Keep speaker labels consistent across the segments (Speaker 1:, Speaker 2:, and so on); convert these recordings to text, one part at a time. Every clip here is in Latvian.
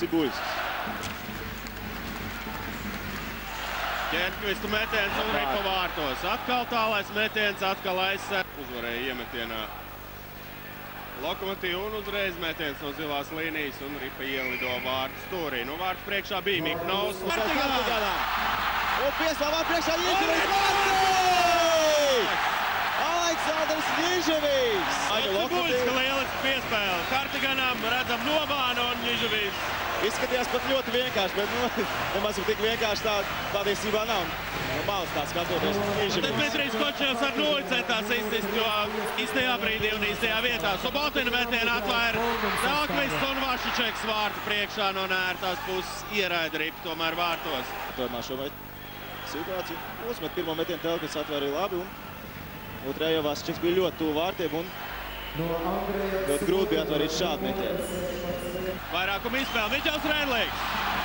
Speaker 1: Cibuļskis.
Speaker 2: Ķerkvistu metiens un Ripa vārtos. Atkal tālais metiens, atkal aizsar. Uzvarēja iemetienā Lokomotīvu un uzreiz metiens no zilās līnijas un Ripa ielido vārtu stūrī. Nu, vārtu priekšā bija Miknovs.
Speaker 1: Un piespēl vārtu priekšā Niževijs vārtu! Aleksandrs Niževijs!
Speaker 2: Cibuļska lieliski piespēle. Kartiganam redzam nobānu un Niževijs.
Speaker 1: Izskatījās pat ļoti vienkārši, bet nemaz tik vienkārši tā patiesībā nav. No malas tā skatoties.
Speaker 2: Tad Dmitrijs Kočevs ar nulli centās izsist, jo īstajā brīdī un īstajā vietā. Sobotina metienu atvaira Telkvists un Vašičeks vārtu priekšā no nērtās puses ieraida Ripu tomēr vārtos.
Speaker 1: Tomēr šo situāciju uzmet pirmo metienu Telkvists atvaira labi un otrajā jau Vašičeks bija ļoti tuvu vārtiem un ļoti grūti bija atvairīt šādu metienu.
Speaker 2: Vairākumu izspēle Miķels Rēnlīgs.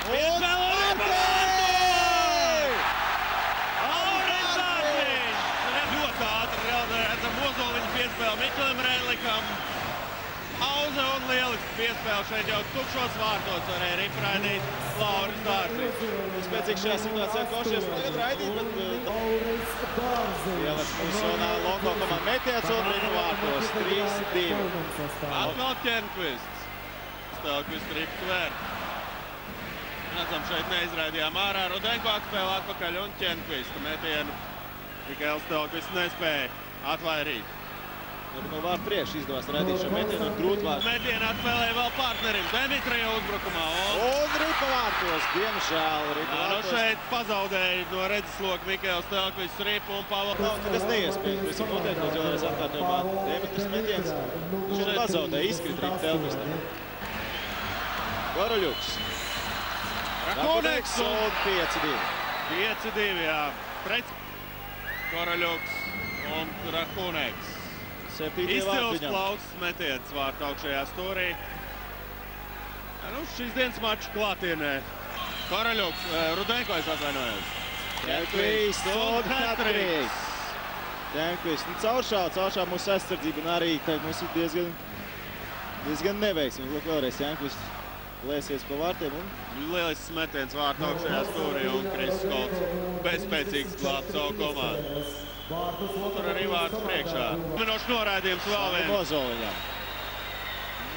Speaker 1: Piespēle un vārti!
Speaker 2: Lauris Dārziņš! Ļoti ātri redzam Ozoliņa piespēle Miķelim Rēnlikam. Auze un lieliski piespēle šeit jau tukšos vārtos varēja ripraidīt Lauris Dārziņš.
Speaker 1: Spēcīgs šajā situācijā Košļievs tagad raidīt, bet ieliks mūsu zonā Longo komanda metiens un Ripa vārtos 3-2.
Speaker 2: Atkal Ķerkvists. Telkvists Ripu tver. Redzam, šeit neizraidījām ārā. Rudenko atspēle atpakaļ un Ķerkvista metienu Mikails Telkvists nespēja atvairīt.
Speaker 1: No vārtu priekš izdevās raidīt šo metienu un grūti vārtu.
Speaker 2: Metienu atspēlēja vēl partnerim Dimitrija uzbrukumā.
Speaker 1: Un Ripa vārtos, diemžēl Ripa vārtos.
Speaker 2: Šeit pazaudēja no redzesloka Mikails Telkvists Ripu un Pavels.
Speaker 1: Nav nekas neiespējams. Visam noteikti vēlreiz atkārtojumā Dimitris metiens. Šeit pazaudēja, izkrīt Ripa Telkvistam. Koroļuks.
Speaker 2: Rakuneks
Speaker 1: un 5-2.
Speaker 2: 5-2, jā. Pret Koroļuks un Rakuneks. Izcils plaucis metiens vārtu augšējā stūrī. Nu, šīs dienas maču klātienē. Koroļuks, Rudenko es atvainojos.
Speaker 1: Ķerkvists un hat-triks. Ķerkvists, cauršā mūsu aizsardzība un arī mums ir diezgan neveiksmīgi. Lūk, vēlreiz Ķerkvists lēsies pa vārtiem un
Speaker 2: lielisks metiens vārtu augšējā stūrī un Kristis Kolts bezspēcīgs glābt savu komandu. Tur arī vārtu priekšā. Minošs noraidījums vēl viens.
Speaker 1: Ozoliņam.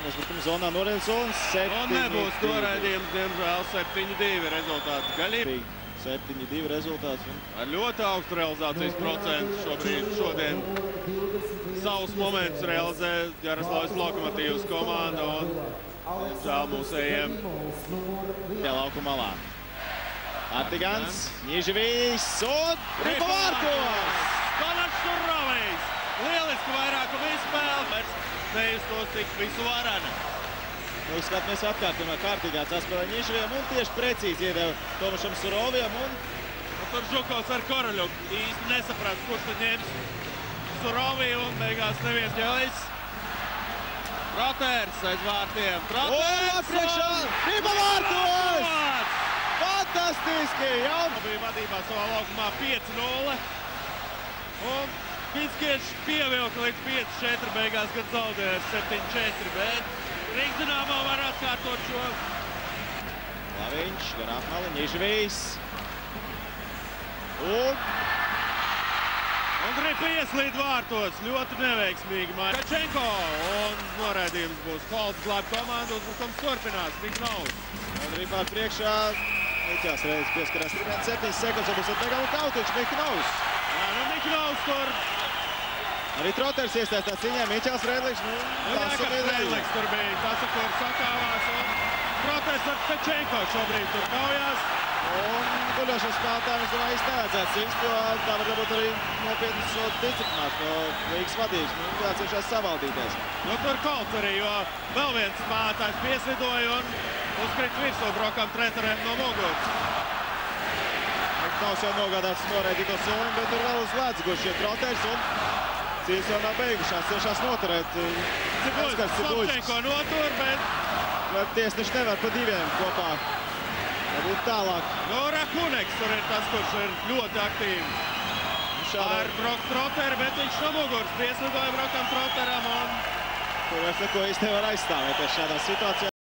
Speaker 1: Uzbrukuma zonā noraidījums zonas 7-2.
Speaker 2: Un nebūs noraidījums, diemžēl 7-2 rezultāts. Galīgi
Speaker 1: 7-2 rezultāts.
Speaker 2: Ar ļoti augstu realizācijas procentu šodien savus momentus realizē Jaroslavas Lokomotīvas komanda un diemžēl mūsējiem
Speaker 1: pie lauku malā. Artigans, Niževijs un Ripa vārtos!
Speaker 2: Konats Surovijs! Lieliski vairākumu izspēle, neiztos tik visu varana.
Speaker 1: Skatāmies atkārtumā kārtīgāts atspēlē Niževijam un tieši precīzi iedeva Tomašam Surovijam un
Speaker 2: tur Žukovs ar Koroļuku īsti nesaprast, kurš tad ņems Suroviju un beigās neviens ģelis. Troters aiz vārtiem.
Speaker 1: Troters priekšā! Ripa vārtos! Fantastiski!
Speaker 2: Bija vadībā savā laukumā 5-0. Un Vitskieši pievilka līdz 5-4 beigās, kad zaudēja 7-4. Bet Rīgas Dinamo var atkārtot šo.
Speaker 1: Laviņš, garām mali, Niževijs.
Speaker 2: Un Ripa ieslīd vārtos, ļoti neveiksmīgi māja Kačenko. Un noraidījums būs Kolts glāb komandu, uzbrukums turpinās, Miknovs.
Speaker 1: Un Ripā priekšā, Miķels reizes pieskarās 7 sekundes, būs atpakaļ un Tautiņš, Miknovs.
Speaker 2: Jā, nu Miknovs tur.
Speaker 1: Arī Troters iesaistās ciņā, Miķels Rēnlīgs.
Speaker 2: Rēnlīgs tur bija, tas, kur sakāvās. Un Troters ar Kačenko šobrīd tur kaujās.
Speaker 1: Un guļošiem spēlētājiem, es domāju, nevajadzētu sist, jo tā var dabūt arī nopietnas disciplināts no Rīgas vadības. Jācenšas savaldīties.
Speaker 2: Nu, tur Kolts arī, jo vēl viens spēlētājs pieslidoja un uzkrīt virsū brokam treneriem no muguras.
Speaker 1: Miknovs jau nogādāts noraidīto zonu, bet tur vēl uz ledus guļ šie Troters un cīņas jau nav beigušās. Cenšas noturēt
Speaker 2: Cibuļskis notur, bet
Speaker 1: tiesneši nevar pa diviem kopā. Varbūt tālāk.
Speaker 2: No Rakuneks tur ir tas, kurš ir ļoti aktīvi ar Troteru, bet viņš no muguras pieslidoja Brokam Troteram un...
Speaker 1: Tur vairs neko īsti nevar aizstāvēties šādā situācijā.